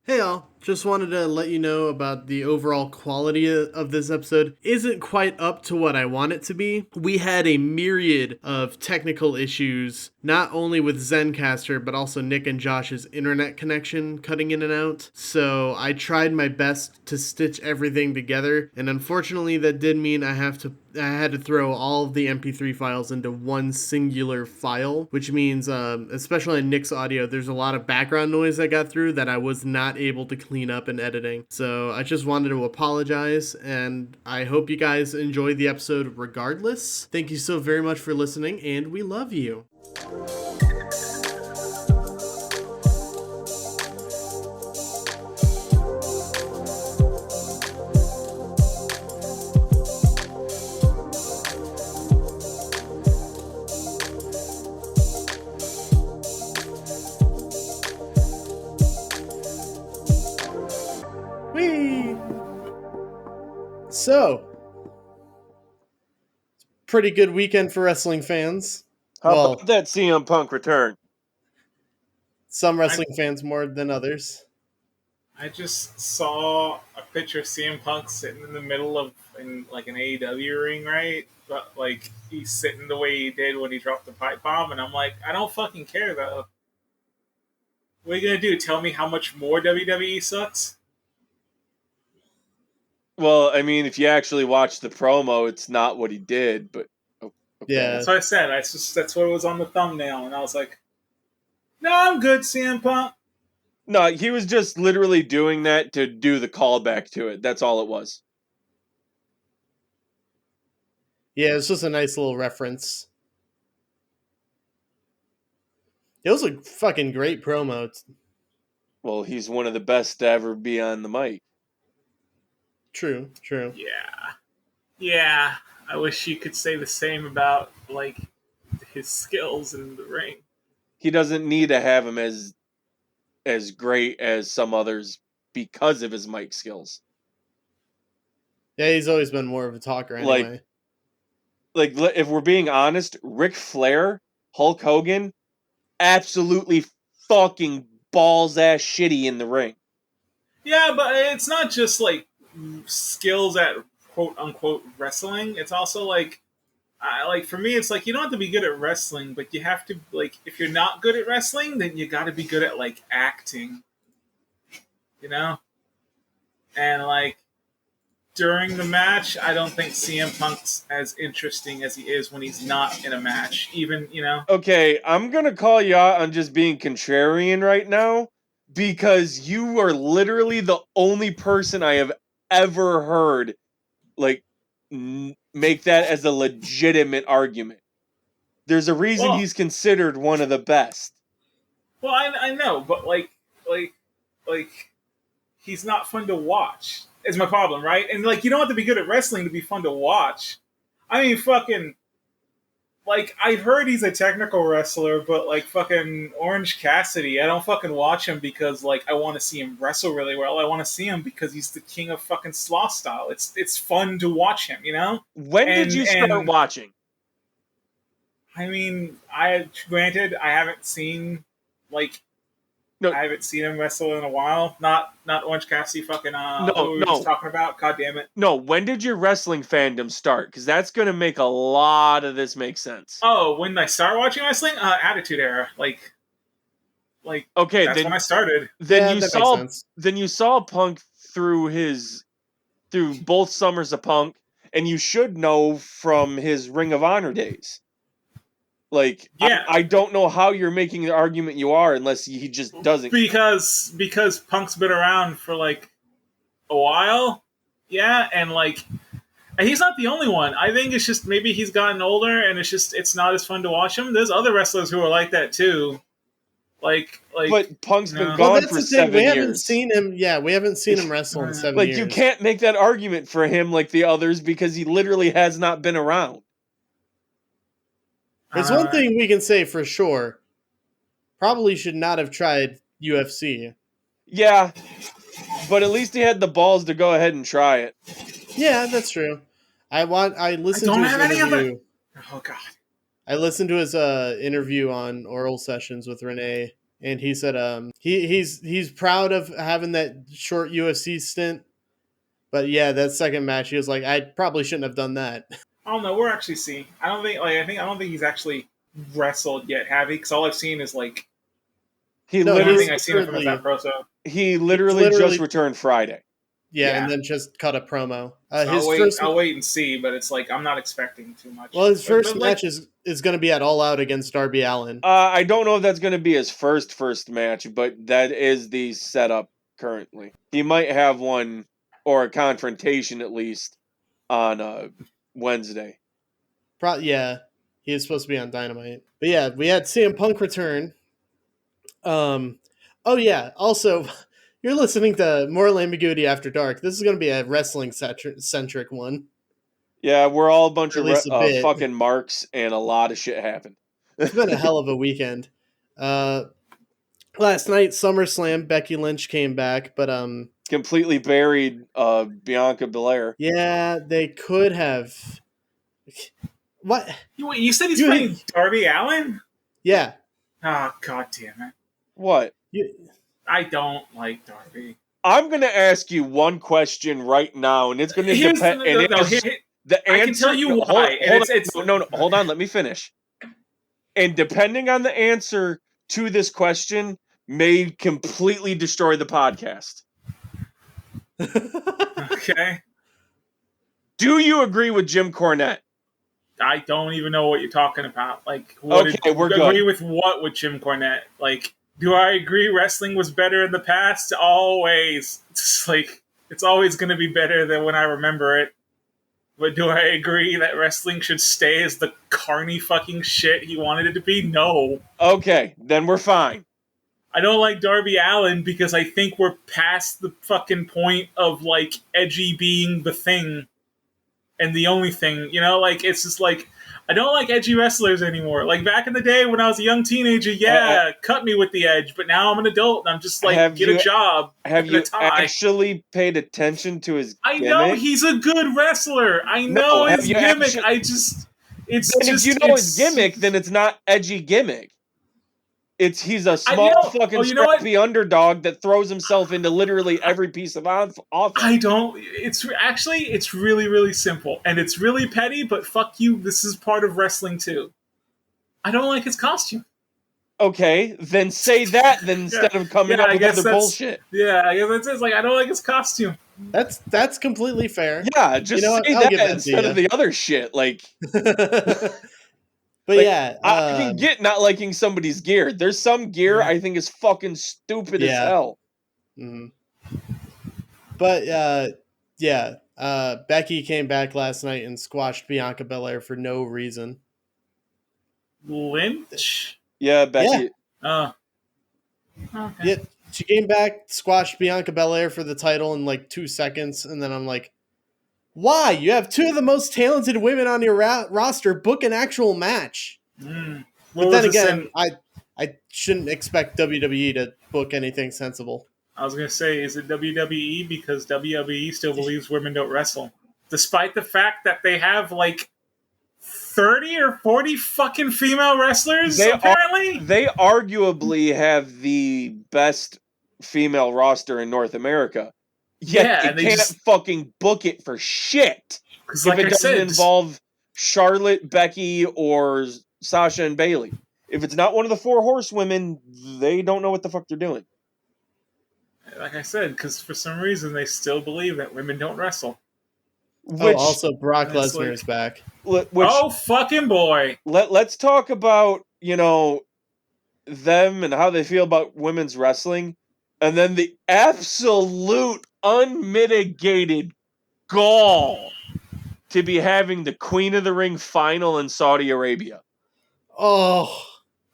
Hey all, just wanted to let you know about the overall quality of this episode isn't quite up to what I want it to be. We had a myriad of technical issues, not only with Zencaster, but also Nick and Josh's internet connection cutting in and out. So I tried my best to stitch everything together, and unfortunately that did mean I had to throw all of the MP3 files into one singular file, which means, especially in Nick's audio, there's a lot of background noise that got through that I was not able to clean up in editing. So I just wanted to apologize, and I hope you guys enjoy the episode regardless. Thank you so very much for listening, and we love you. So, pretty good weekend for wrestling fans. How about that CM Punk return? Some wrestling fans more than others. I just saw a picture of CM Punk sitting in the middle of an AEW ring, right? But he's sitting the way he did when he dropped the pipe bomb, and I'm like, I don't fucking care though. What are you gonna do? Tell me how much more WWE sucks? Well, I mean, if you actually watch the promo, it's not what he did, but okay. Yeah, that's what I said. That's what was on the thumbnail, and I was like, no, I'm good, CM Punk. No, he was just literally doing that to do the callback to it. That's all it was. Yeah, it's just a nice little reference. It was a fucking great promo. Well, he's one of the best to ever be on the mic. True. Yeah. I wish you could say the same about his skills in the ring. He doesn't need to have him as great as some others because of his mic skills. Yeah, he's always been more of a talker anyway. Like if we're being honest, Ric Flair, Hulk Hogan, absolutely fucking balls ass shitty in the ring. Yeah, but it's not just skills at quote unquote wrestling. It's also for me, it's you don't have to be good at wrestling, but you have to if you're not good at wrestling, then you got to be good at acting, you know. And during the match, I don't think CM Punk's as interesting as he is when he's not in a match. Even Okay, I'm gonna call you out on just being contrarian right now because you are literally the only person I have ever heard make that as a legitimate argument. There's a reason he's considered one of the best. Well, I know, but he's not fun to watch. Is my problem, right? And you don't have to be good at wrestling to be fun to watch. I mean, fucking. I heard he's a technical wrestler, but fucking Orange Cassidy, I don't fucking watch him because I want to see him wrestle really well. I want to see him because he's the king of fucking sloth style. It's fun to watch him, you know. When did you start watching? I mean, I haven't seen I haven't seen him wrestle in a while. Not Orange Cassidy fucking who we were just talking about. God damn it. No, when did your wrestling fandom start? Because that's going to make a lot of this make sense. Oh, when I started watching wrestling? Attitude Era. Okay, that's when I started. Then you saw Punk through both Summers of Punk, and you should know from his Ring of Honor days. I don't know how you're making the argument you are unless he just doesn't. Because Punk's been around for a while, yeah, and he's not the only one. I think it's just maybe he's gotten older, and it's not as fun to watch him. There's other wrestlers who are like that too. But Punk's been gone for 7 years. We haven't seen him. Yeah, we haven't seen him wrestle in 7 years. You can't make that argument for him like the others because he literally has not been around. There's one thing we can say for sure. Probably should not have tried UFC. Yeah, but at least he had the balls to go ahead and try it. Yeah, that's true. I listened to his interview. Oh God. I listened to his interview on Oral Sessions with Renee and he said he's proud of having that short UFC stint. But yeah, that second match, he was like, I probably shouldn't have done that. I don't know. We're actually seeing. I don't think he's actually wrestled yet, have he? Because all I've seen is like. He No, literally, I think I've seen it from that pro. So he literally just returned Friday. Yeah, and then just cut a promo. I'll wait and see, but it's like I'm not expecting too much. Well, his first match is going to be at All Out against Darby Allin. I don't know if that's going to be his first match, but that is the setup currently. He might have one or a confrontation at least on Wednesday. Yeah, he is supposed to be on Dynamite. But yeah, we had CM Punk return. Oh yeah, also, you're listening to Moral Ambiguity After Dark. This is going to be a wrestling-centric one. Yeah, we're all a bunch of fucking marks, and a lot of shit happened. It's been a hell of a weekend. Last night, SummerSlam, Becky Lynch came back, but completely buried Bianca Belair. Yeah, they could have. What? You said he's playing Darby Allin? Yeah. Oh, god damn it. What? I don't like Darby. I'm going to ask you one question right now, and it's going to depend. I can tell you why. Hold on. Let me finish. And depending on the answer to this question, may completely destroy the podcast. Okay. Do you agree with Jim Cornette? I don't even know what you're talking about. Like, we're good. Agree with what with Jim Cornette? Like, do I agree wrestling was better in the past? Always. It's like, it's always going to be better than when I remember it. But do I agree that wrestling should stay as the carny fucking shit he wanted it to be? No. Okay, then we're fine. I don't like Darby Allin because I think we're past the fucking point of, like, edgy being the thing and the only thing. You know, like, it's just like, I don't like edgy wrestlers anymore. Like, back in the day when I was a young teenager, cut me with the edge. But now I'm an adult and I'm just like, get a job. Have you actually paid attention to his gimmick? I know he's a good wrestler. I know his gimmick. If you know his gimmick, then it's not edgy gimmick. He's a small fucking scrappy underdog that throws himself into literally every piece of offense. It's really, really simple. And it's really petty, but fuck you, this is part of wrestling too. I don't like his costume. Okay, then say that instead of coming up with other bullshit. Yeah, I guess that's it. It's like, I don't like his costume. That's completely fair. Yeah, just say that instead of the other shit. Like... But yeah, I can get not liking somebody's gear. There's some gear I think is fucking stupid as hell. Mm-hmm. But Becky came back last night and squashed Bianca Belair for no reason. Lynch? Yeah, Becky. Yeah. Okay. Yeah, she came back, squashed Bianca Belair for the title in like 2 seconds, and then I'm like, why? You have two of the most talented women on your roster. Book an actual match. But then again, I shouldn't expect WWE to book anything sensible. I was going to say, is it WWE? Because WWE still believes women don't wrestle. Despite the fact that they have like 30 or 40 fucking female wrestlers, apparently. They arguably have the best female roster in North America. Yet they can't fucking book it for shit. If it doesn't involve Charlotte, Becky, or Sasha and Bayley. If it's not one of the 4 horsewomen, they don't know what the fuck they're doing. Like I said, because for some reason they still believe that women don't wrestle. Also Brock Lesnar is back. Oh, fucking boy. Let's talk about, them and how they feel about women's wrestling. And then the absolute unmitigated gall to be having the Queen of the Ring final in Saudi Arabia. Oh.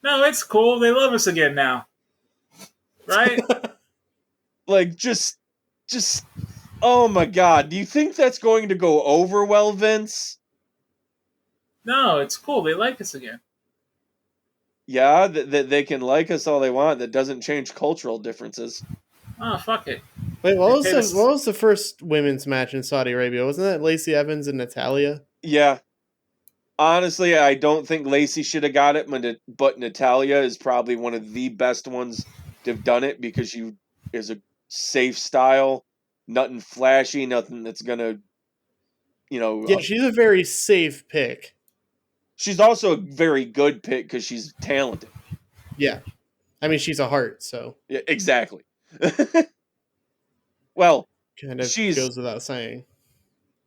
No, it's cool. They love us again now. Right? Like, just, oh my God. Do you think that's going to go over well, Vince? No, it's cool. They like us again. Yeah, they can like us all they want. That doesn't change cultural differences. Oh, fuck it. Wait, what was the first women's match in Saudi Arabia? Wasn't that Lacey Evans and Natalya? Yeah. Honestly, I don't think Lacey should have got it, but Natalia is probably one of the best ones to have done it because she is a safe style, nothing flashy, nothing that's gonna, Yeah, she's a very safe pick. She's also a very good pick because she's talented. Yeah. I mean, she's a Hart, so. Yeah, exactly. Well, kind of she's. goes without saying.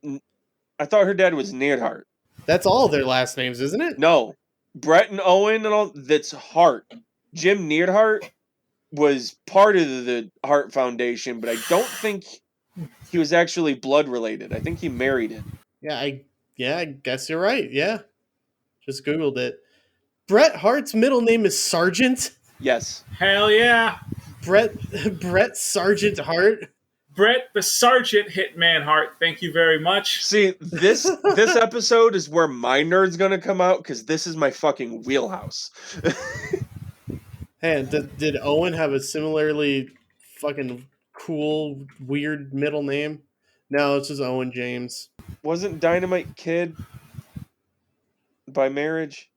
I thought her dad was Neidhart. That's all their last names, isn't it? No. Brett and Owen and all, that's Hart. Jim Neidhart was part of the Hart Foundation, but I don't think he was actually blood related. I think he married him. Yeah, I guess you're right. Yeah. Just Googled it. Bret Hart's middle name is Sargent? Yes. Hell yeah. Bret Sargent Hart? Bret the Sergeant Hitman Hart. Thank you very much. See, this episode is where my nerd's gonna come out because this is my fucking wheelhouse. Hey, did Owen have a similarly fucking cool, weird middle name? No, it's just Owen James. Wasn't Dynamite Kid by marriage?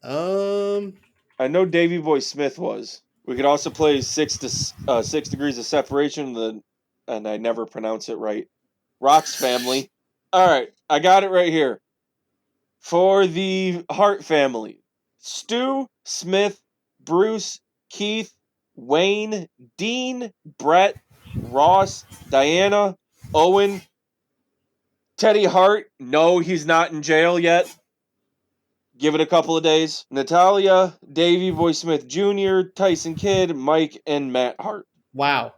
I know Davey Boy Smith was. We could also play 6 Degrees of Separation, and I never pronounce it right. Rock's family. All right, I got it right here. For the Hart family, Stu, Smith, Bruce, Keith, Wayne, Dean, Brett, Ross, Diana, Owen, Teddy Hart. No, he's not in jail yet. Give it a couple of days. Natalia, Davey Boy Smith Jr., Tyson Kidd, Mike, and Matt Hart. Wow.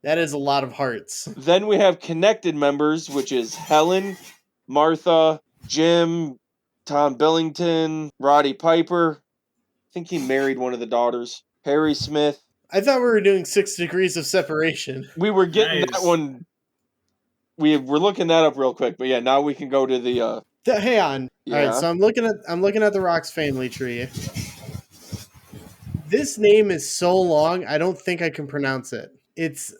That is a lot of Harts. Then we have connected members, which is Helen, Martha, Jim, Tom Billington, Roddy Piper. I think he married one of the daughters. Harry Smith. I thought we were doing 6 Degrees of Separation. We were getting that one. We were looking that up real quick, but yeah, now we can go to the. Hang on. Yeah. All right, so I'm looking at the Rock's family tree. This name is so long, I don't think I can pronounce it. It's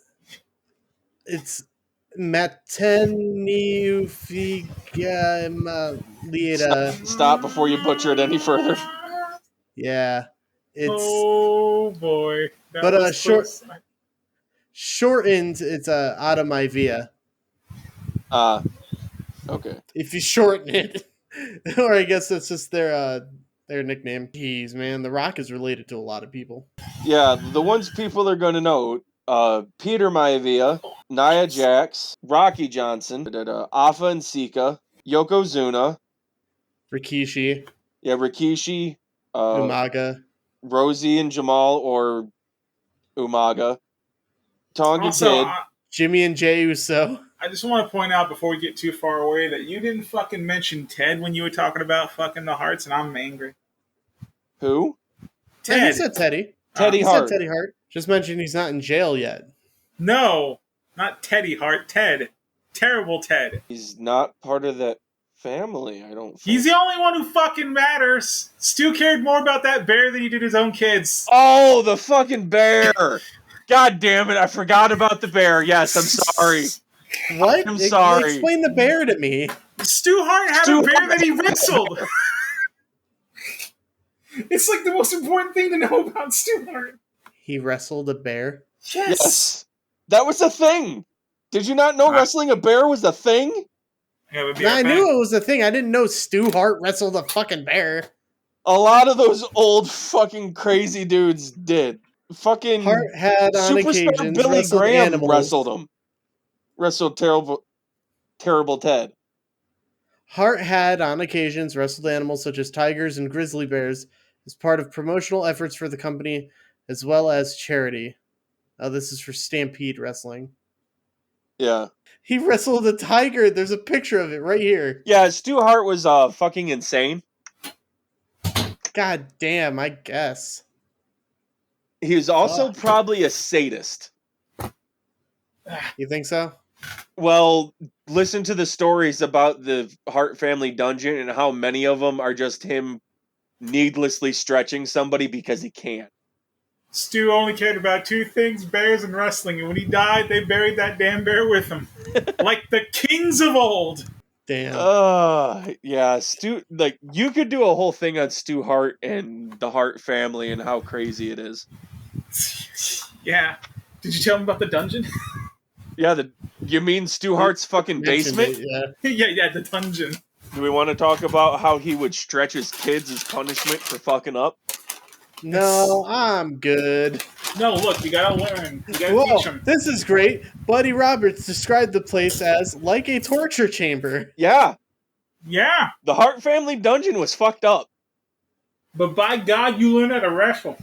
Mateniufigamalieta. Stop before you butcher it any further. Yeah, it's. Oh boy! But shortened, it's Adamaivia. Okay. If you shorten it, or I guess that's just their nickname. Jeez, man, The Rock is related to a lot of people. Yeah, the ones people are going to know: Peter Maivia, Nia Jax, Rocky Johnson, Afa and Sika, Yokozuna, Rikishi. Yeah, Rikishi, Umaga. Rosie and Jamal, or Umaga, Tonga Also, Kid, Jimmy and Jey Uso. I just want to point out before we get too far away that you didn't fucking mention Ted when you were talking about fucking the Harts, and I'm angry. Who? Ted. He said Teddy. Teddy Hart. Said Teddy Hart. Just mentioned he's not in jail yet. No, not Teddy Hart. Ted. Terrible Ted. He's not part of that family, I don't think. He's the only one who fucking matters. Stu cared more about that bear than he did his own kids. Oh, the fucking bear! God damn it, I forgot about the bear. Yes, I'm sorry. What? I'm sorry. Explain the bear to me. Stu Hart had a bear that he wrestled. It's like the most important thing to know about Stu Hart. He wrestled a bear? Yes. That was a thing. Did you not know wrestling a bear was a thing? Yeah, I knew it was a thing. I didn't know Stu Hart wrestled a fucking bear. A lot of those old fucking crazy dudes did. Fucking Hart had on Superstar occasions Billy Graham animals. wrestled him. Wrestled terrible Ted. Hart had on occasions wrestled animals such as tigers and grizzly bears as part of promotional efforts for the company as well as charity. This is for Stampede Wrestling. Yeah. He wrestled a tiger. There's a picture of it right here. Yeah, Stu Hart was fucking insane. God damn, I guess. He was also probably a sadist. You think so? Well, listen to the stories about the Hart family dungeon and how many of them are just him needlessly stretching somebody because he can't. Stu only cared about two things, bears and wrestling, and when he died, they buried that damn bear with him. Like the kings of old. Damn. Yeah, Stu. Like, you could do a whole thing on Stu Hart and the Hart family and how crazy it is. Yeah. Did you tell him about the dungeon? Yeah, you mean Stu Hart's fucking basement? Yeah, the dungeon. Do we want to talk about how he would stretch his kids as punishment for fucking up? No, I'm good. No, look, you gotta learn. You gotta teach them. This is great. Buddy Roberts described the place as like a torture chamber. Yeah. Yeah. The Hart family dungeon was fucked up. But by God, you learn how to wrestle.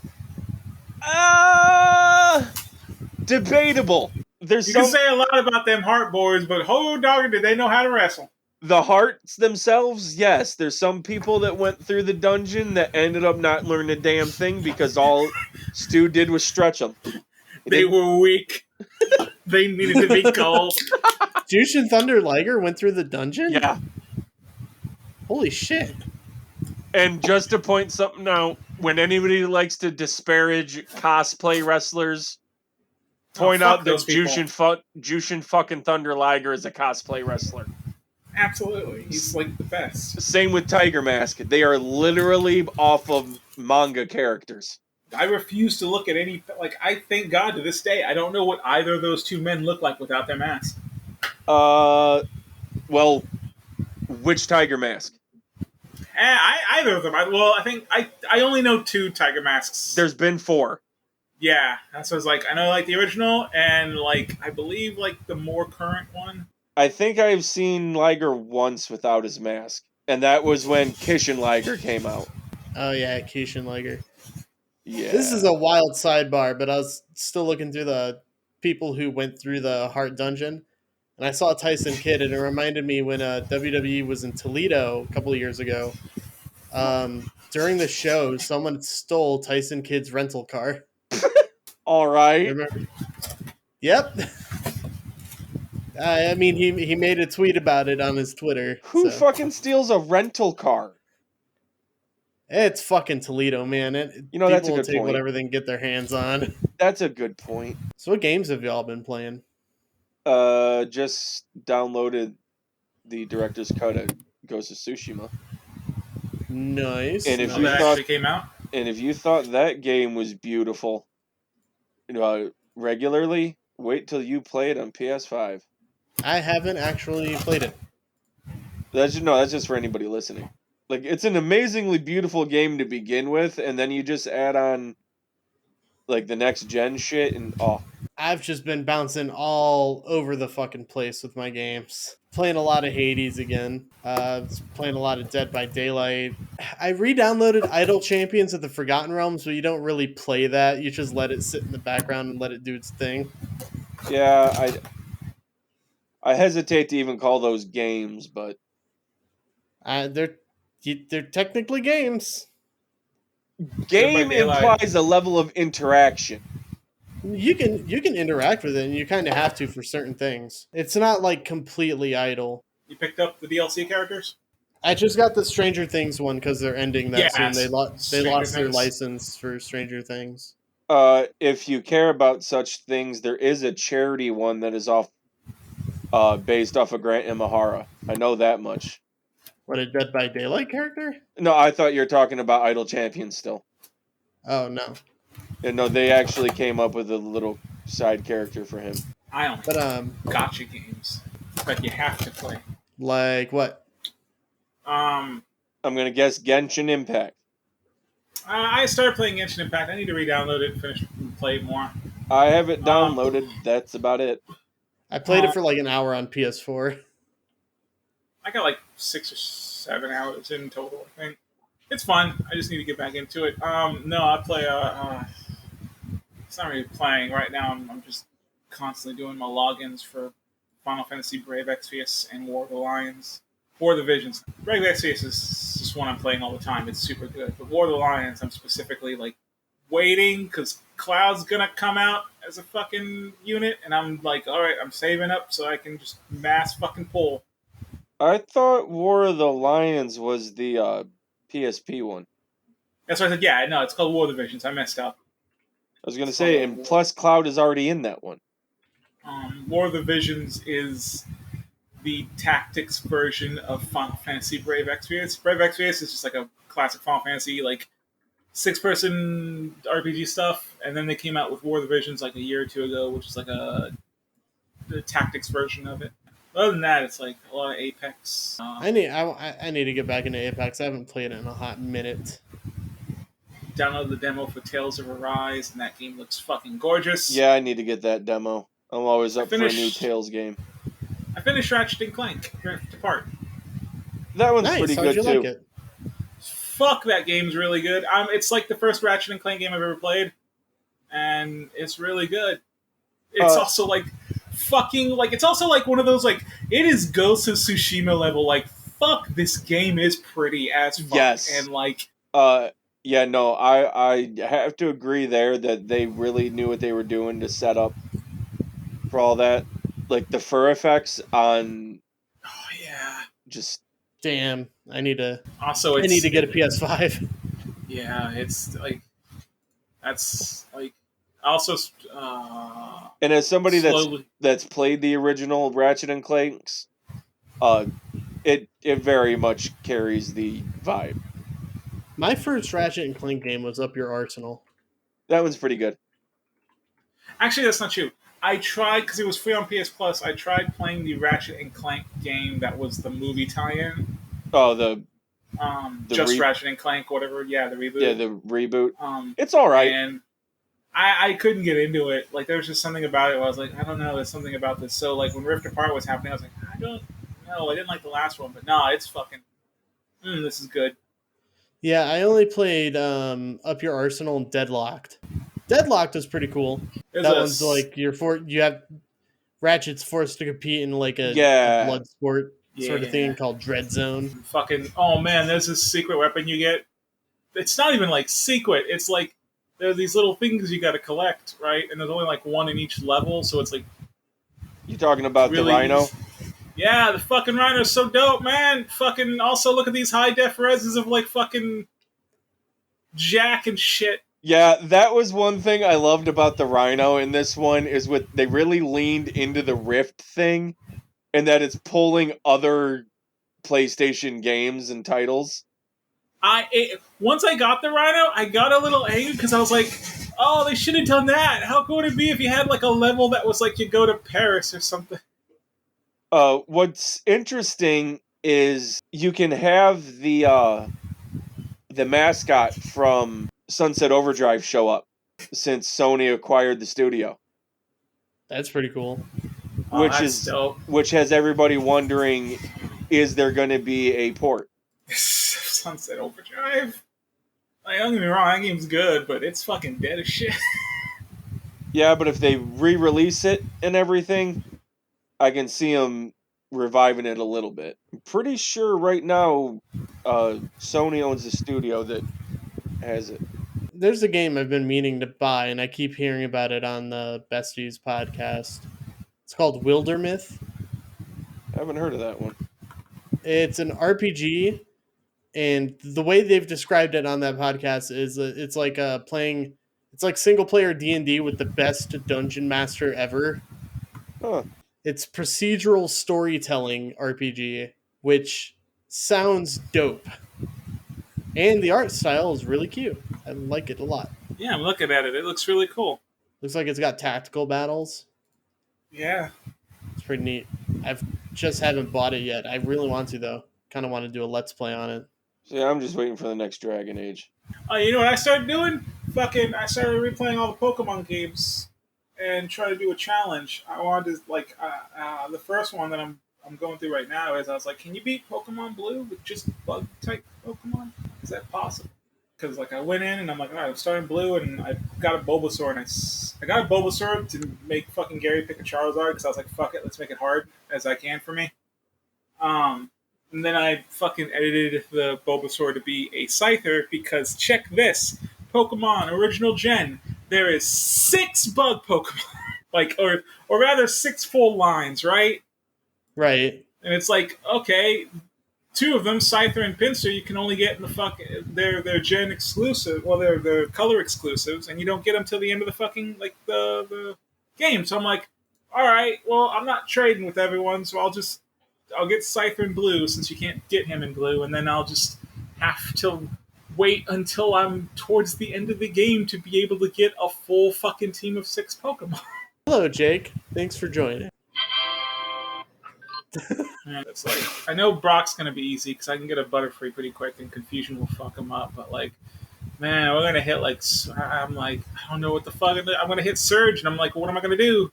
Debatable. You can say a lot about them Hart boys, but oh dog, did they know how to wrestle? The Harts themselves, yes. There's some people that went through the dungeon that ended up not learning a damn thing because all Stu did was stretch them. They were weak. They needed to be cold. Jushin Thunder Liger went through the dungeon? Yeah. Holy shit. And just to point something out, when anybody likes to disparage cosplay wrestlers, point out that Jushin fucking Thunder Liger is a cosplay wrestler. Absolutely. He's like the best. Same with Tiger Mask. They are literally off of manga characters. I refuse to look at any... Like, I thank God to this day, I don't know what either of those two men look like without their masks. Well, which Tiger Mask? Either of them. I think I only know 2 Tiger Masks. There's been 4. Yeah, that's what I was like. I know, like, the original, and, like, I believe, like, the more current one. I think I've seen Liger once without his mask, and that was when Kishin Liger came out. Oh, yeah, Kishin Liger. Yeah. This is a wild sidebar, but I was still looking through the people who went through the Hart Dungeon, and I saw Tyson Kidd, and it reminded me when WWE was in Toledo a couple of years ago. During the show, someone stole Tyson Kidd's rental car. All right. Remember? Yep. I mean, he made a tweet about it on his Twitter. Who fucking steals a rental car? It's fucking Toledo, man. That's a people good will take point. whatever they can get their hands on. That's a good point. So what games have y'all been playing? Just downloaded the director's cut of Ghost of Tsushima. Nice. And if that actually came out? And if you thought that game was beautiful, regularly, wait till you play it on PS5. I haven't actually played it. That's just for anybody listening. Like, it's an amazingly beautiful game to begin with, and then you just add on, like, the next gen shit, and I've just been bouncing all over the fucking place with my games. Playing a lot of Hades again. Playing a lot of Dead by Daylight. I re-downloaded Idle Champions of the Forgotten Realms, but you don't really play that. You just let it sit in the background and let it do its thing. Yeah, I hesitate to even call those games, but they're technically games. Game implies a level of interaction. You can interact with it, and you kind of have to for certain things. It's not like completely idle. You picked up the DLC characters? I just got the Stranger Things one because they're ending that soon. They lost their license for Stranger Things. If you care about such things, there is a charity one that is based off of Grant Imahara. I know that much. What, a Dead by Daylight character? No, I thought you were talking about Idle Champions still. Oh, no. And no, they actually came up with a little side character for him. I only gotcha games that you have to play. Like what? I'm gonna guess Genshin Impact. I started playing Genshin Impact. I need to re-download it and finish and play it more. I have it downloaded. That's about it. I played it for like an hour on PS4. I got like 6 or 7 hours in total, I think. It's fun. I just need to get back into it. No, I play it's not really playing right now. I'm just constantly doing my logins for Final Fantasy Brave Exvius and War of the Lions. War of the Visions. Brave Exvius is just one I'm playing all the time. It's super good. But War of the Lions, I'm specifically like waiting because Cloud's gonna come out as a fucking unit, and I'm like, all right, I'm saving up so I can just mass fucking pull. I thought War of the Lions was the PSP one. That's what I said. Yeah, no, it's called War of the Visions. I messed up. I was gonna say, and plus Cloud is already in that one. War of the Visions is the tactics version of Final Fantasy Brave Exvius. Brave Exvius is just like a classic Final Fantasy, like 6-person RPG stuff, and then they came out with War of the Visions like a year or two ago, which is like the tactics version of it. Other than that, it's like a lot of Apex. I need to get back into Apex. I haven't played it in a hot minute. Download the demo for Tales of Arise, and that game looks fucking gorgeous. Yeah, I need to get that demo. I'm always up for a new Tales game. I finished Ratchet and Clank Rift Apart. That one's pretty good too. Like it? Fuck, that game's really good. It's like the first Ratchet and Clank game I've ever played, and it's really good. It's also like fucking like it's also like one of those like it is Ghost of Tsushima level like fuck this game is pretty as fuck. Yes. And like yeah, no, I have to agree there that they really knew what they were doing to set up for all that. Like the fur effects on just damn, I need to get a PS5. Yeah, it's like that's like also and as somebody that's played the original Ratchet and Clanks, it very much carries the vibe. My first Ratchet and Clank game was Up Your Arsenal. That one's pretty good. Actually, that's not true. I tried, because it was free on PS Plus, I tried playing the Ratchet and Clank game that was the movie tie-in. Oh, the Ratchet and Clank, whatever. Yeah, the reboot. Yeah, the reboot. It's all right. And I couldn't get into it. Like, there was just something about it where I was like, I don't know, there's something about this. So, like, when Rift Apart was happening, I was like, I don't know. I didn't like the last one, but no, it's fucking, this is good. Yeah, I only played Up Your Arsenal and Deadlocked. Deadlocked is pretty cool. That one's like you have Ratchet's forced to compete in like a blood sport sort of thing called Dread Zone. Fucking oh man, there's this secret weapon you get. It's not even like secret. It's like there are these little things you got to collect, right? And there's only like one in each level, so it's like. You talking about really, the Rhino? Yeah, the fucking Rhino's so dope, man. Fucking also look at these high def reses of like fucking Jack and shit. Yeah, that was one thing I loved about the Rhino in this one is they really leaned into the Rift thing and that it's pulling other PlayStation games and titles. Once I got the Rhino, I got a little angry because I was like, oh, they should have done that. How cool would it be if you had like a level that was like you go to Paris or something? What's interesting is you can have the mascot from Sunset Overdrive show up since Sony acquired the studio. That's pretty cool. Which has everybody wondering, is there going to be a port? Sunset Overdrive? Like, don't get me wrong, that game's good, but it's fucking dead as shit. Yeah, but if they re-release it and everything, I can see them reviving it a little bit. I'm pretty sure right now Sony owns the studio that has it. There's a game I've been meaning to buy, and I keep hearing about it on the Besties podcast. It's called Wildermyth. I haven't heard of that one. It's an RPG, and the way they've described it on that podcast is it's like it's like single-player D&D with the best dungeon master ever. Huh. It's procedural storytelling RPG, which sounds dope. And the art style is really cute. I like it a lot. Yeah, I'm looking at it. It looks really cool. Looks like it's got tactical battles. Yeah. It's pretty neat. I've just haven't bought it yet. I really want to, though. Kind of want to do a Let's Play on it. So yeah, I'm just waiting for the next Dragon Age. Oh, you know what I started doing? I started replaying all the Pokemon games and try to do a challenge. I wanted to, like, the first one that I'm going through right now is I was like, can you beat Pokemon Blue with just bug-type Pokemon? Is that possible? Because, like, I went in and I'm like, all right, I'm starting Blue and I got a Bulbasaur and I got a Bulbasaur to make fucking Gary pick a Charizard because I was like, fuck it, let's make it hard as I can for me. And then I fucking edited the Bulbasaur to be a Scyther because, check this, Pokemon Original Gen, there is 6 bug Pokemon. Like, or rather 6 full lines, right? Right. And it's like, okay, 2 of them, Scyther and Pinsir, you can only get in the they're Gen exclusive, well, they're color exclusives, and you don't get them till the end of the fucking, like, the game. So I'm like, all right, well, I'm not trading with everyone, so I'll just Scyther in blue since you can't get him in blue, and then I'll just have to wait until I'm towards the end of the game to be able to get a full fucking team of 6 Pokemon. Hello, Jake. Thanks for joining. And it's like, I know Brock's gonna be easy because I can get a Butterfree pretty quick and Confusion will fuck him up, but like, man, we're gonna hit like, I'm like, I don't know what the fuck, I'm gonna hit Surge, and I'm like, what am I gonna do?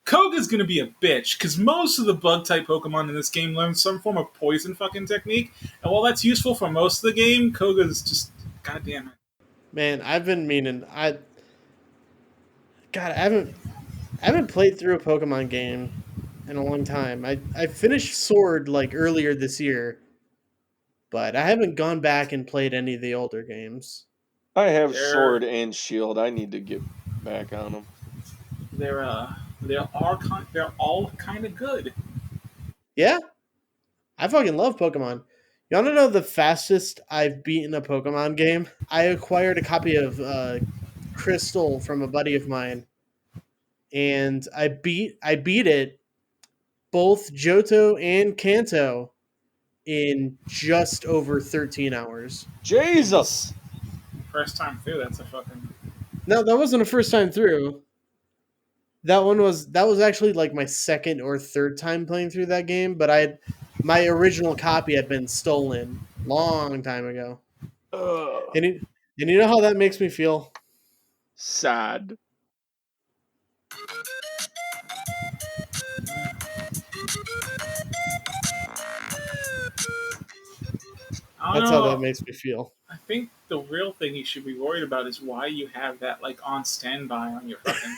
Koga's gonna be a bitch, because most of the bug-type Pokemon in this game learn some form of poison fucking technique, and while that's useful for most of the game, Koga's just, goddamn it. Man, I've been meaning, I haven't played through a Pokemon game in a long time. I finished Sword like earlier this year, but I haven't gone back and played any of the older games. I have Sword and Shield. I need to get back on them. They're all kind of good. Yeah, I fucking love Pokemon. You want to know the fastest I've beaten a Pokemon game? I acquired a copy of Crystal from a buddy of mine, and I beat it both Johto and Kanto in just over 13 hours. Jesus! First time through, that's a fucking... No, that wasn't a first time through. That was actually like my second or third time playing through that game, but my original copy had been stolen long time ago. And you know how that makes me feel? Sad. That's how that makes me feel. I think the real thing you should be worried about is why you have that like on standby on your fucking...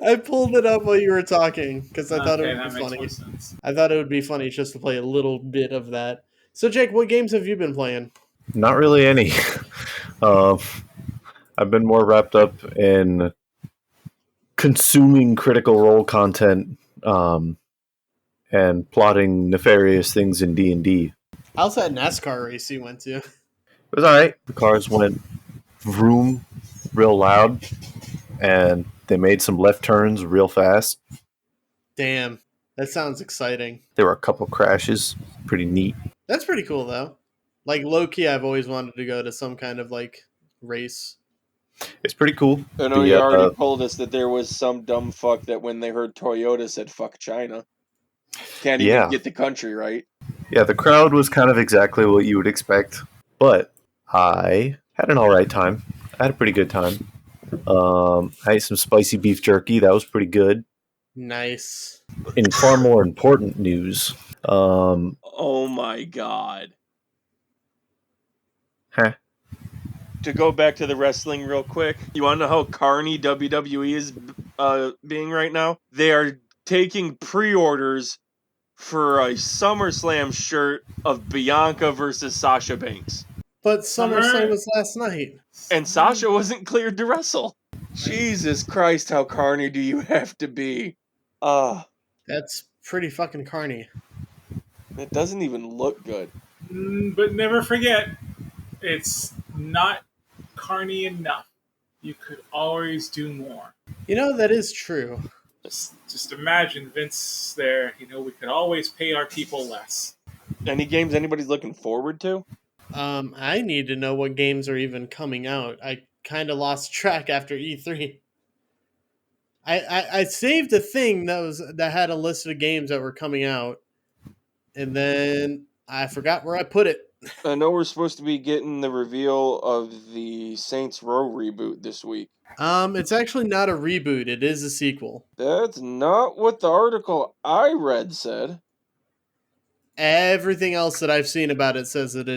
I pulled it up while you were talking because I thought it would be funny. More sense. I thought it would be funny just to play a little bit of that. So, Jake, what games have you been playing? Not really any. I've been more wrapped up in consuming Critical Role content and plotting nefarious things in D&D. How's that NASCAR race you went to? It was all right. The cars went vroom real loud, and they made some left turns real fast. Damn, that sounds exciting. There were a couple crashes. Pretty neat. That's pretty cool, though. Like, low-key, I've always wanted to go to some kind of, like, race. It's pretty cool. I know you already told us that there was some dumb fuck that when they heard Toyota said, fuck China. Can't even get the country right. Yeah, the crowd was kind of exactly what you would expect. But I had an all right time. I had a pretty good time. I ate some spicy beef jerky. That was pretty good. Nice. In far more important news. Oh my god. Huh. To go back to the wrestling real quick, you want to know how carny WWE is being right now? They are taking pre-orders for a SummerSlam shirt of Bianca versus Sasha Banks. But SummerSlam was last night. And Sasha wasn't cleared to wrestle. Jesus Christ, how carny do you have to be? That's pretty fucking carny. It doesn't even look good. But never forget, it's not carny enough. You could always do more. You know, that is true. Just imagine Vince there. You know, we could always pay our people less. Any games anybody's looking forward to? I need to know what games are even coming out. I kind of lost track after E3. I saved a thing that had a list of games that were coming out, and then I forgot where I put it. I know we're supposed to be getting the reveal of the Saints Row reboot this week. It's actually not a reboot. It is a sequel. That's not what the article I read said. Everything else that I've seen about it says that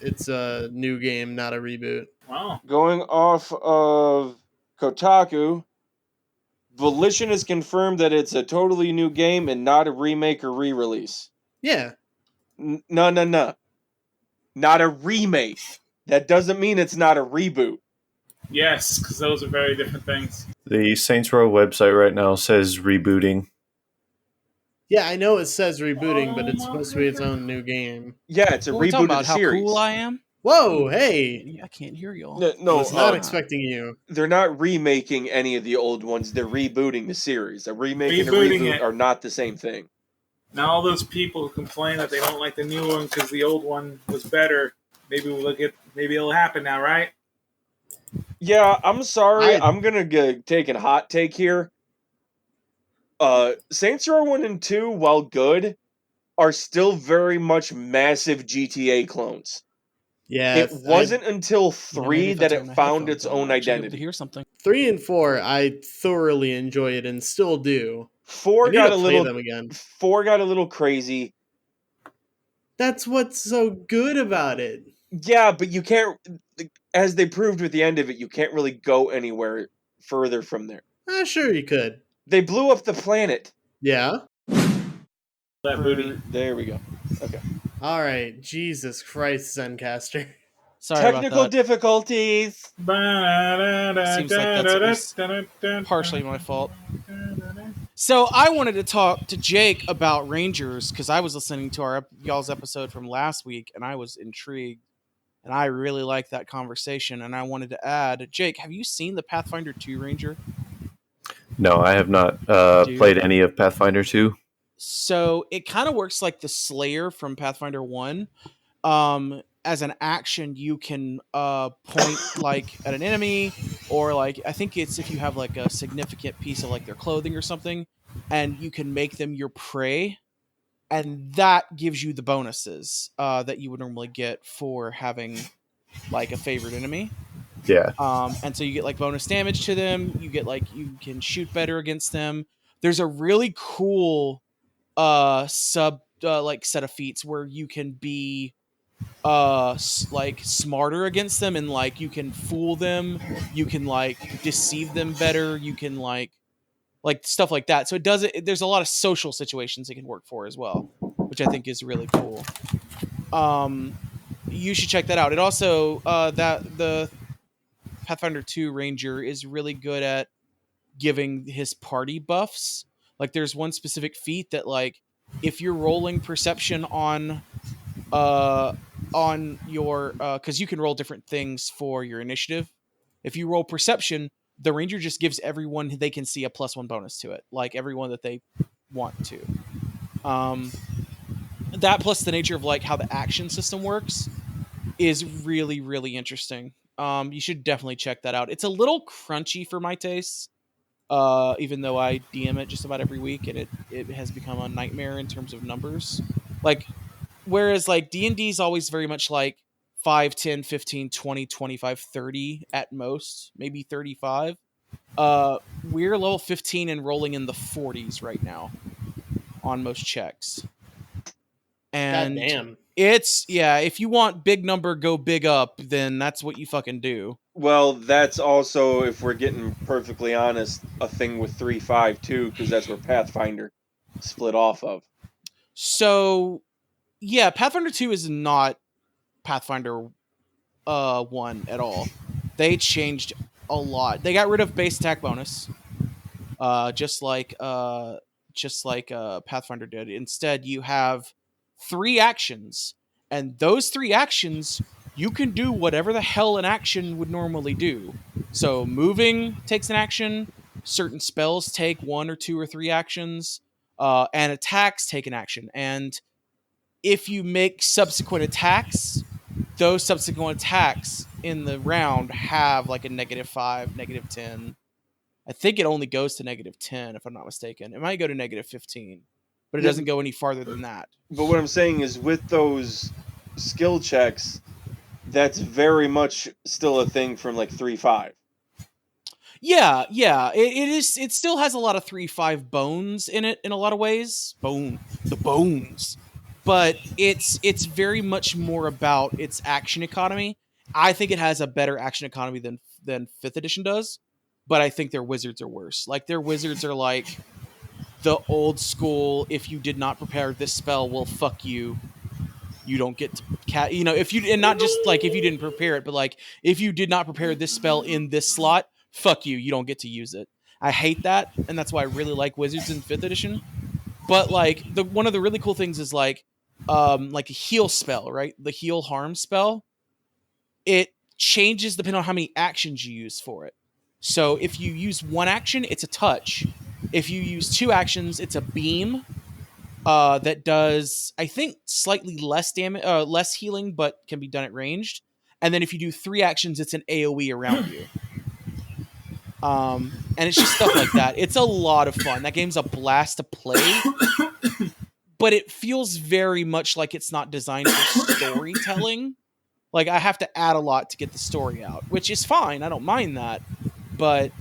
it's a new game, not a reboot. Wow. Going off of Kotaku, Volition has confirmed that it's a totally new game and not a remake or re-release. Yeah. No. Not a remake. That doesn't mean it's not a reboot. Yes, because those are very different things. The Saints Row website right now says rebooting. Yeah, I know it says rebooting, but it's supposed to be its own new game. Yeah, it's a reboot of the series. How cool I am? Whoa, hey! I can't hear y'all. No, Was not expecting you. They're not remaking any of the old ones. They're rebooting the series. A remake and a Rebooting reboot it. are not the same thing. Now all those people who complain that they don't like the new one because the old one was better, maybe it'll happen now, right? Yeah, I'm sorry. I'm gonna take a hot take here. Saints Row 1 and 2, while good, are still very much massive GTA clones. Yeah, It wasn't until 3 that it found its own To identity. hear something. 3 and 4, I thoroughly enjoy it and still do. 4 I need got to a play little them again. 4 got a little crazy. That's what's so good about it. Yeah, but you can't, as they proved with the end of it, you can't really go anywhere further from there. Sure you could. They blew up the planet. Yeah? That booty. There we go. Okay. Alright, Jesus Christ, Zencaster. Sorry Technical about that. difficulties. Seems like that's at least partially my fault. So I wanted to talk to Jake about Rangers because I was listening to y'all's episode from last week and I was intrigued and I really liked that conversation and I wanted to add, Jake, have you seen the Pathfinder 2 Ranger? No, I have not played any of Pathfinder 2. So it kind of works like the Slayer from Pathfinder 1. As an action, you can point like at an enemy, or like I think it's if you have like a significant piece of like their clothing or something, and you can make them your prey, and that gives you the bonuses that you would normally get for having like a favorite enemy. Yeah. And so you get like bonus damage to them. You get like you can shoot better against them. There's a really cool set of feats where you can be like smarter against them and like you can fool them, you can like deceive them better, you can like stuff like that. So there's a lot of social situations it can work for as well, which I think is really cool. You should check that out. It also that the Pathfinder 2 Ranger is really good at giving his party buffs. Like there's one specific feat that like if you're rolling perception on your because you can roll different things for your initiative. If you roll perception, the ranger just gives everyone they can see a +1 bonus to it, like everyone that they want to. That plus the nature of like how the action system works is really, really interesting. You should definitely check that out. It's a little crunchy for my tastes, even though I DM it just about every week, and it has become a nightmare in terms of numbers. Like, whereas like D&D is always very much like 5, 10, 15, 20, 25, 30 at most, maybe 35. We're level 15 and rolling in the 40s right now on most checks. And God damn. It's, yeah, if you want big number, go big up, then that's what you fucking do. Well, that's also, if we're getting perfectly honest, a thing with 3.5 too, because that's where Pathfinder split off of. So, yeah, Pathfinder 2 is not Pathfinder 1 at all. They changed a lot. They got rid of base attack bonus, just like Pathfinder did. Instead, you have 3 actions, and those 3 actions you can do whatever the hell an action would normally do. So moving takes an action, certain spells take 1 or 2 or 3 actions, and attacks take an action. And if you make subsequent attacks, those subsequent attacks in the round have like a -5, -10. I think it only goes to -10 if I'm not mistaken. It might go to -15, but it doesn't go any farther than that. But what I'm saying is, with those skill checks, that's very much still a thing from like 3.5. Yeah. It is. It still has a lot of 3.5 bones in it in a lot of ways. The bones. But it's very much more about its action economy. I think it has a better action economy than 5th edition does, but I think their wizards are worse. Like their wizards are like the old school. If you did not prepare this spell, well, fuck you. You don't get to if you, and not just like if you didn't prepare it, but like if you did not prepare this spell in this slot, fuck you. You don't get to use it. I hate that, and that's why I really like wizards in 5th edition. But like one of the really cool things is like a heal spell, right? The heal harm spell. it changes depending on how many actions you use for it. So if you use one action, it's a touch. If you use two actions, it's a beam that does, I think, slightly less damage, less healing, but can be done at ranged. And then if you do three actions, it's an AoE around you. And it's just stuff like that. It's a lot of fun. That game's a blast to play, but it feels very much like it's not designed for storytelling. Like, I have to add a lot to get the story out, which is fine. I don't mind that. But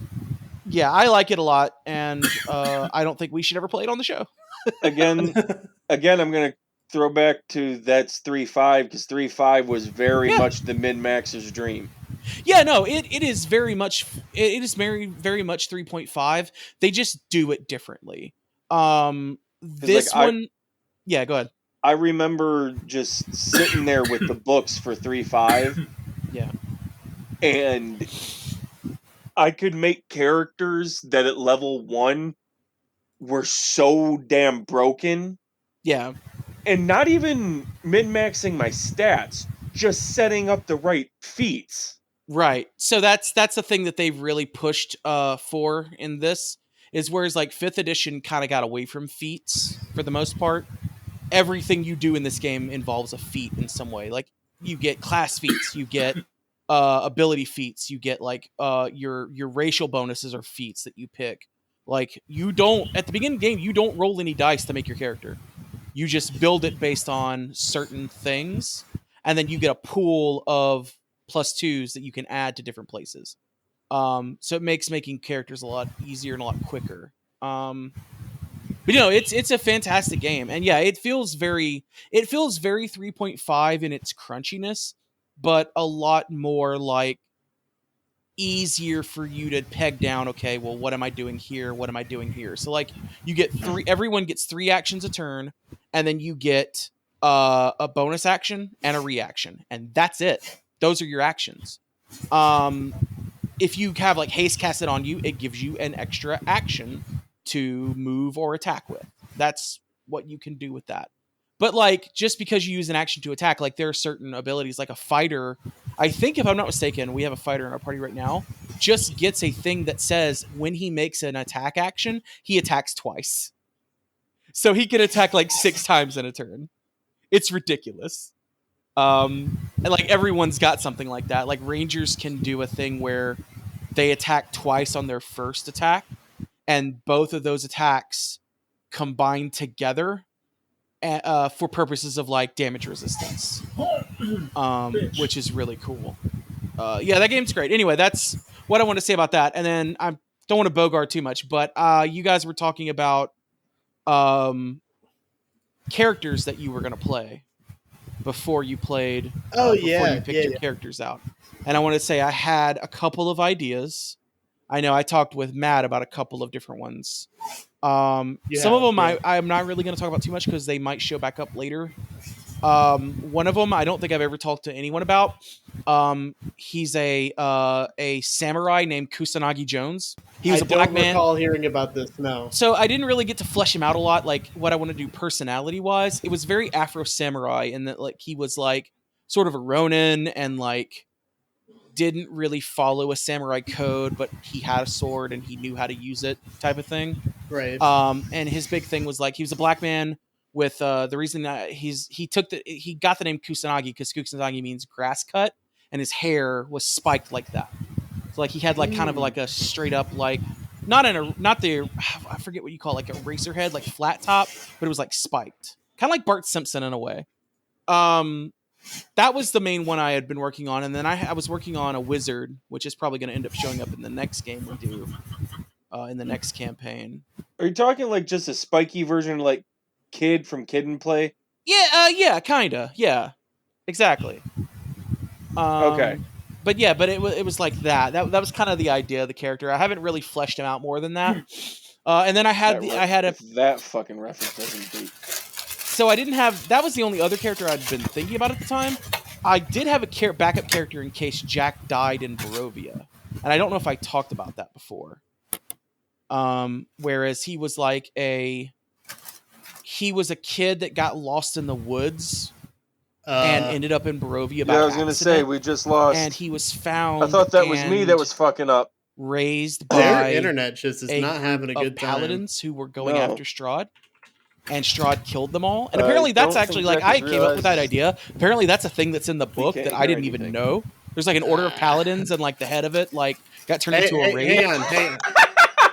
yeah, I like it a lot, and I don't think we should ever play it on the show. Again, I'm going to throw back to that's 3.5, because 3.5 was very much the min-maxer's dream. Yeah, no, it is very much, it is very, very much 3.5. They just do it differently. This like, one, yeah, go ahead. I remember just sitting there with the books for 3.5. Yeah. And I could make characters that at level 1 were so damn broken. Yeah. And not even min-maxing my stats, just setting up the right feats. Right. So that's the thing that they've really pushed for in this, is whereas like 5th edition kind of got away from feats for the most part. Everything you do in this game involves a feat in some way. Like, you get class feats, you get ability feats, you get like your racial bonuses or feats that you pick. Like, you don't, at the beginning of the game, you don't roll any dice to make your character. You just build it based on certain things, and then you get a pool of +2s that you can add to different places. So it makes making characters a lot easier and a lot quicker. But it's a fantastic game, and yeah, it feels very 3.5 in its crunchiness, but a lot more like easier for you to peg down. Okay, well, what am I doing here? What am I doing here? So like, you get everyone gets 3 actions a turn, and then you get a bonus action and a reaction, and that's it. Those are your actions. If you have like haste casted on you, it gives you an extra action to move or attack with. That's what you can do with that. But like, just because you use an action to attack, like, there are certain abilities, like a fighter, I think if I'm not mistaken, we have a fighter in our party right now, just gets a thing that says when he makes an attack action, he attacks twice. So he can attack like 6 times in a turn. It's ridiculous. And like, everyone's got something like that. Like, rangers can do a thing where they attack twice on their first attack, and both of those attacks combine together for purposes of like damage resistance, which is really cool. Yeah, that game's great. Anyway, that's what I want to say about that. And then I don't want to bogart too much, but you guys were talking about characters that you were going to play before you played. Before you picked your characters out. And I want to say I had a couple of ideas. I know I talked with Matt about a couple of different ones. Some of them I'm not really going to talk about too much because they might show back up later. One of them I don't think I've ever talked to anyone about. He's a samurai named Kusanagi Jones. He was a black man. I don't recall hearing about this, no. So I didn't really get to flesh him out a lot, like what I want to do personality-wise. It was very Afro samurai in that like he was like sort of a ronin and like didn't really follow a samurai code, but he had a sword and he knew how to use it, type of thing. Right. And his big thing was like he was a black man with the reason that he got the name Kusanagi because Kusanagi means grass cut, and his hair was spiked like that. So like he had like kind of like a straight up like I forget what you call it, like a racer head, like flat top, but it was like spiked, kind of like Bart Simpson in a way. That was the main one I had been working on, and then I was working on a wizard, which is probably going to end up showing up in the next game we do, in the next campaign. Are you talking like just a spiky version, like Kid from Kid and Play? Yeah, kinda, yeah, exactly. Okay, but it was like that. That was kind of the idea of the character. I haven't really fleshed him out more than that. And then I had that fucking reference doesn't beat. So I didn't have... That was the only other character I'd been thinking about at the time. I did have a backup character in case Jack died in Barovia. And I don't know if I talked about that before. Whereas he was like he was a kid that got lost in the woods and ended up in Barovia by I was gonna say accident. we just lost. And he was found. I thought that was me that was fucking up. Raised Their by internet just is not having a good time. paladins who were going No. after Strahd, and Strahd killed them all. And I apparently that's don't actually think like Jack I has came up with that realized- idea. Apparently that's a thing that's in the book can't that I hear didn't even anything. know. There's like an order of paladins, and like the head of it like got turned into a raid. Hang on.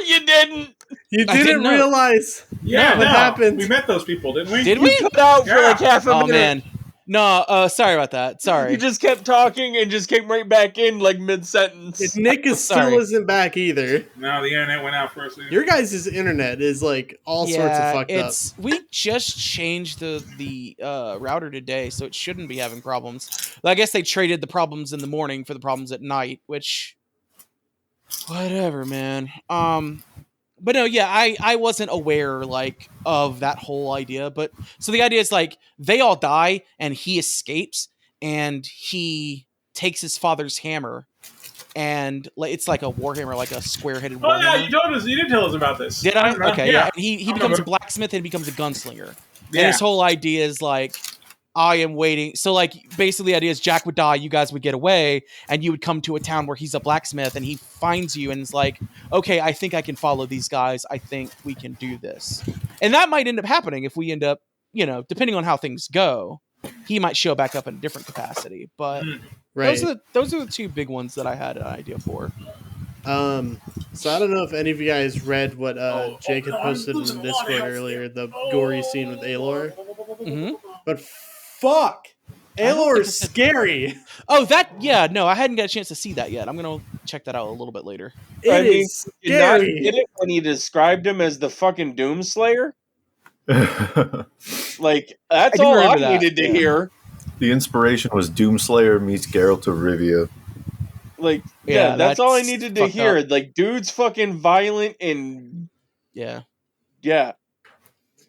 You didn't. You I didn't didn't know. realize Yeah, what no. happened. We met those people, didn't we? Did we? You cut out for Yeah. like half a Oh minute. man, no. Sorry about that. Sorry. You just kept talking and just came right back in like mid sentence. Nick is Sorry. still isn't back either. No, the internet went out first. Your guys' internet is like all sorts of fucked up. We just changed the router today, so it shouldn't be having problems. I guess they traded the problems in the morning for the problems at night, which whatever, man. But no, yeah, I wasn't aware like of that whole idea. But so the idea is like they all die and he escapes and he takes his father's hammer and it's like a warhammer, like a square-headed Oh warhammer. yeah, you told us. You did tell us about this. Did I? remember. Okay, yeah. He I becomes a remember. blacksmith and becomes a gunslinger. Yeah. And his whole idea is like, I am waiting. So like basically the idea is Jack would die, you guys would get away, and you would come to a town where he's a blacksmith and he finds you and is like, okay, I think I can follow these guys. I think we can do this. And that might end up happening if we end up, depending on how things go, he might show back up in a different capacity. But Right. those are the two big ones that I had an idea for. So I don't know if any of you guys read what Jake had no, I'm posted in losing Discord water. earlier, the gory scene with Aelor. Mm-hmm. But fuck! don't Aelor think is I said- scary! Oh, no, I hadn't got a chance to see that yet. I'm going to check that out a little bit later. It is Did not scary! get it when he described him as the fucking Doomslayer. Like that's I do all I remember that, needed to yeah. hear. The inspiration was Doomslayer meets Geralt of Rivia. Like Yeah, that's all I that's needed to fucked hear. up. Like dude's fucking violent and Yeah. yeah.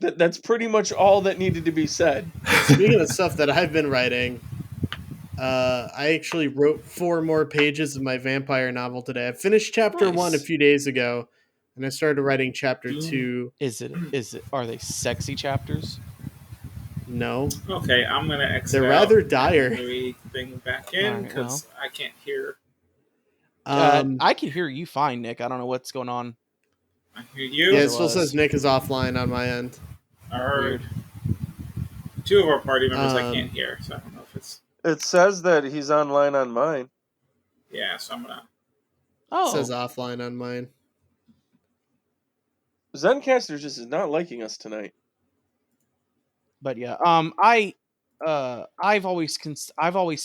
That's pretty much all that needed to be said. Speaking of stuff that I've been writing, I actually wrote 4 more pages of my vampire novel today. I finished chapter Nice. 1 a few days ago, and I started writing chapter 2. Are they sexy chapters? No. Okay, I'm gonna exit. They're out rather and dire. Everything back in Alright, because I can't hear. I can hear you fine, Nick. I don't know what's going on. I hear you. Yeah, it It still was. says Nick is offline on my end. I heard Weird. 2 of our party members I Um, can't hear, so I don't know if it's. It says that he's online on mine. Yeah, so I'm gonna. Oh, It says offline on mine. Zencaster just is not liking us tonight. but yeah. I've always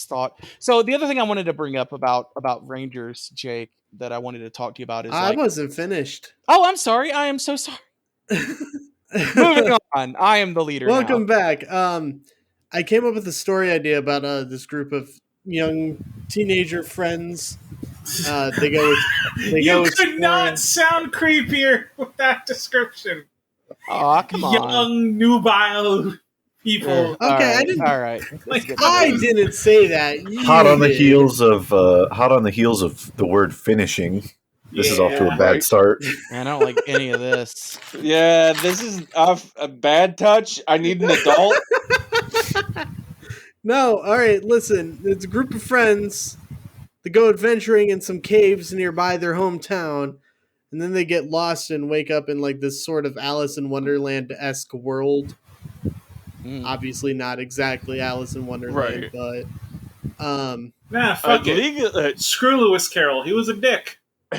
thought. So the other thing I wanted to bring up about Rangers, Jake, that I wanted to talk to you about is I like, wasn't finished. oh, I'm sorry. I am so sorry. Moving on. I am the leader. Welcome now. back. I came up with a story idea about this group of young teenager friends. They go. You could not sound creepier with that description. Aw, come on. Young, nubile people. Okay, I didn't. All right. Like, I didn't say that. You Hot on the did. heels of the word finishing. This is off to a Yeah. bad start. I don't like any of this. Yeah, this is off a bad touch. I need an adult. No, all right. Listen, it's a group of friends that go adventuring in some caves nearby their hometown, and then they get lost and wake up in like this sort of Alice in Wonderland-esque world. Obviously, not exactly Alice in Wonderland, but Nah, fuck it. Screw Lewis Carroll. He was a dick.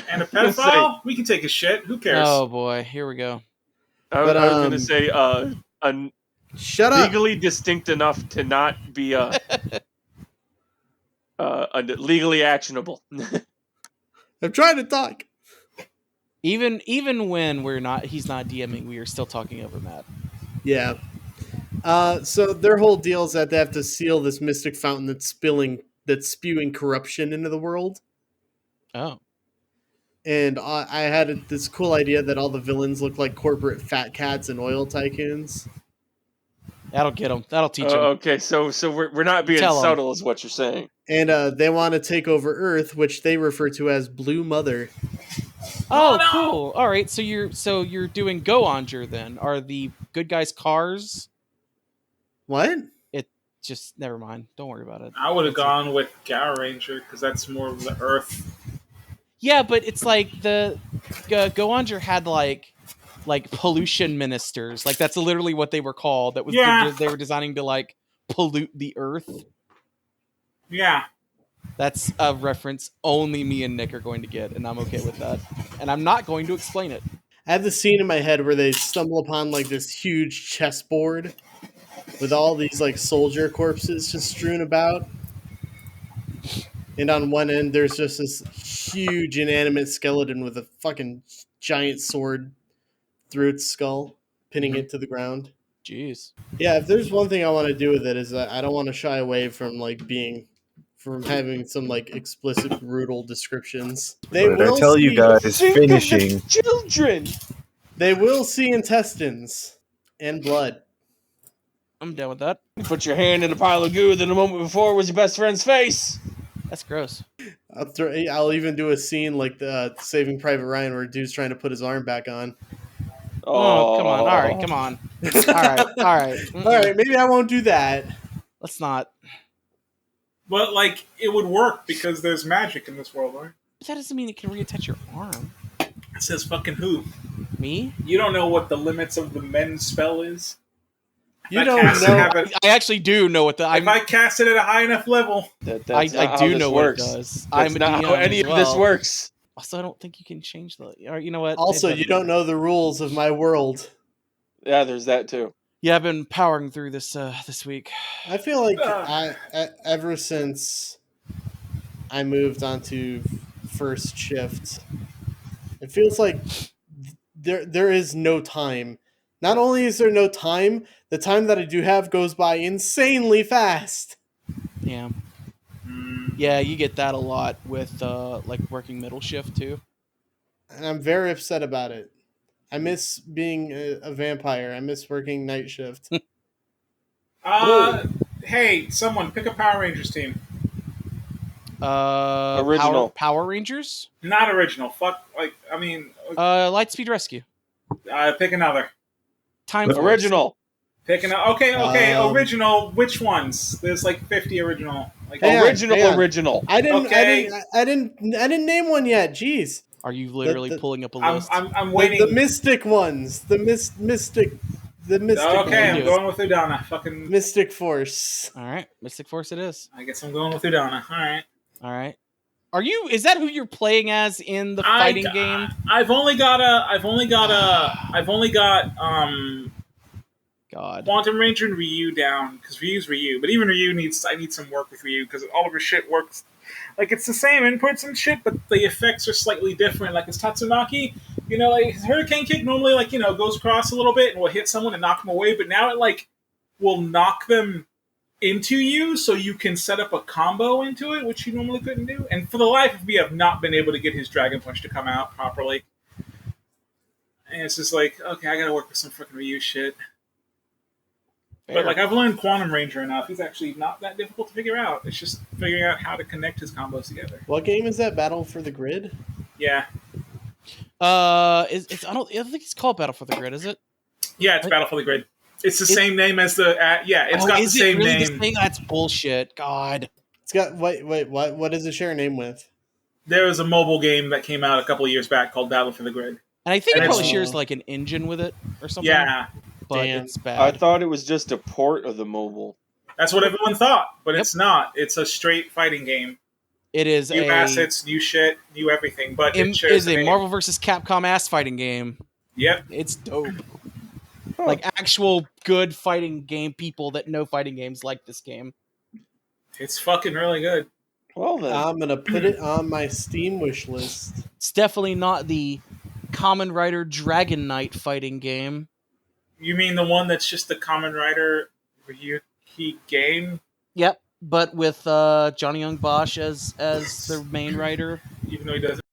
And a pedophile? We can take a shit. Who cares? Oh boy, here we go. I was going to say shut up. legally distinct enough to not be legally actionable. I'm trying to talk. Even when he's not DMing, we are still talking over Matt. Yeah. So their whole deal is that they have to seal this mystic fountain that's spewing corruption into the world. Oh. And I had this cool idea that all the villains look like corporate fat cats and oil tycoons. That'll get him. That'll teach him. Okay, so we're not being Tell 'em. subtle, is what you're saying. And they want to take over Earth, which they refer to as Blue Mother. Oh, no! cool. All right, so you're doing Go Onger then. Are the good guys cars? What? just never mind. Don't worry about it. I would have gone with Gara Ranger because that's more of the Earth. Yeah, but it's like the Goanger had like pollution ministers. Like that's literally what they were called. That was they were designing to like pollute the earth. Yeah. That's a reference only me and Nick are going to get, and I'm okay with that. And I'm not going to explain it. I have the scene in my head where they stumble upon like this huge chessboard with all these like soldier corpses just strewn about. And on one end, there's just this huge inanimate skeleton with a fucking giant sword through its skull, pinning it to the ground. Jeez. Yeah, if there's one thing I want to do with it is that I don't want to shy away from from having some like explicit, brutal descriptions. They But will I tell you guys, Think of the finishing. children. They will see intestines and blood. I'm down with that. You put your hand in a pile of goo that a moment before was your best friend's face. That's gross. I'll even do a scene like the Saving Private Ryan where a dude's trying to put his arm back on. Oh, come on. All right, come on. All right. All right, maybe I won't do that. Let's not. But, like, it would work because there's magic in this world, right? But that doesn't mean it can reattach your arm. It says fucking who? Me? You don't know what the limits of the men's spell is? You don't know. I actually do know what the. If I cast it at a high enough level, I do know what it does. That's not how any of this works. Also, I don't think you can change the. Or you know what? Also, you don't know the rules of my world. Yeah, there's that too. Yeah, I've been powering through this this week. I feel like ever since I moved onto first shift, it feels like there is no time. Not only is there no time, the time that I do have goes by insanely fast. Yeah. Yeah, you get that a lot with like working middle shift too. And I'm very upset about it. I miss being a vampire. I miss working night shift. Hey, someone pick a Power Rangers team. Original. Power Rangers? Not original. Fuck. Lightspeed Rescue. Pick another. Time Force. Original. Pick another. Okay. Original. Which ones? There's like 50 original. Like Original. I didn't name one yet. Jeez. Are you literally pulling up a list? I'm waiting. The mystic ones. The mystic. Okay, I'm going with Udana. Fucking Mystic Force. All right, Mystic Force it is. I guess I'm going with Udana. All right. Are you? Is that who you're playing as in the fighting game? I've only got God. Quantum Ranger and Ryu down because Ryu's Ryu, but even Ryu I need some work with Ryu because all of her shit works. Like, it's the same inputs and shit, but the effects are slightly different. Like, it's Tatsumaki, like, his Hurricane Kick normally, like, goes across a little bit and will hit someone and knock them away, but now it, like, will knock them into you so you can set up a combo into it, which you normally couldn't do. And for the life of me, I've not been able to get his Dragon Punch to come out properly. And it's just like, okay, I gotta work with some freaking Ryu shit. But, like, I've learned Quantum Ranger enough. He's actually not that difficult to figure out. It's just figuring out how to connect his combos together. What game is that? Battle for the Grid? Yeah. I don't think it's called Battle for the Grid, is it? Yeah, it's Battle for the Grid. It's the same name as the... it's got the same name. Is it really That's bullshit. God. It's got... Wait, what does it share a name with? There was a mobile game that came out a couple of years back called Battle for the Grid. And I think it probably shares, like, an engine with it or something. Yeah. But it's bad. I thought it was just a port of the mobile. That's what everyone thought, but it's not. It's a straight fighting game. It is new assets, new shit, new everything. But it is a Marvel vs. Capcom ass fighting game. Yep, it's dope. Like actual good fighting game people that know fighting games like this game. It's fucking really good. Well then, I'm gonna put it on my Steam wish list. It's definitely not the Kamen Rider Dragon Knight fighting game. You mean the one that's just the Kamen Rider Ryuki game? Yep, but with Johnny Young Bosch as the main writer. Even though he doesn't.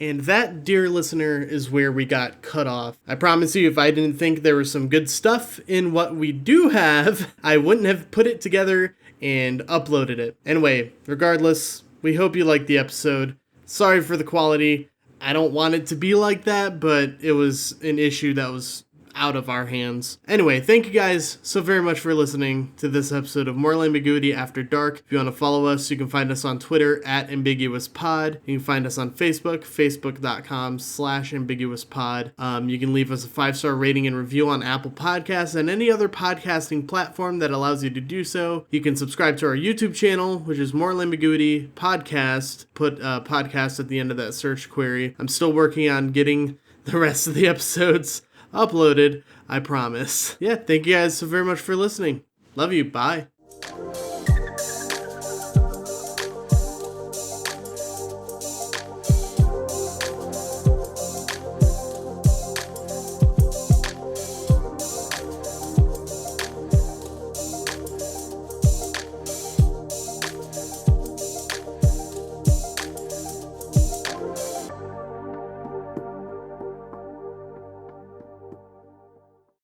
And that, dear listener, is where we got cut off. I promise you, if I didn't think there was some good stuff in what we do have, I wouldn't have put it together and uploaded it. Anyway, regardless, we hope you liked the episode. Sorry for the quality. I don't want it to be like that, but it was an issue that was out of our hands. Anyway, thank you guys so very much for listening to this episode of Moral Ambiguity After Dark. If you want to follow us, you can find us on Twitter at AmbiguousPod. You can find us on Facebook, facebook.com/ambiguouspod. You can leave us a 5-star rating and review on Apple Podcasts and any other podcasting platform that allows you to do so. You can subscribe to our YouTube channel, which is Moral Ambiguity Podcast. Put podcast at the end of that search query. I'm still working on getting the rest of the episodes uploaded, I promise. Yeah, thank you guys so very much for listening. Love you. Bye.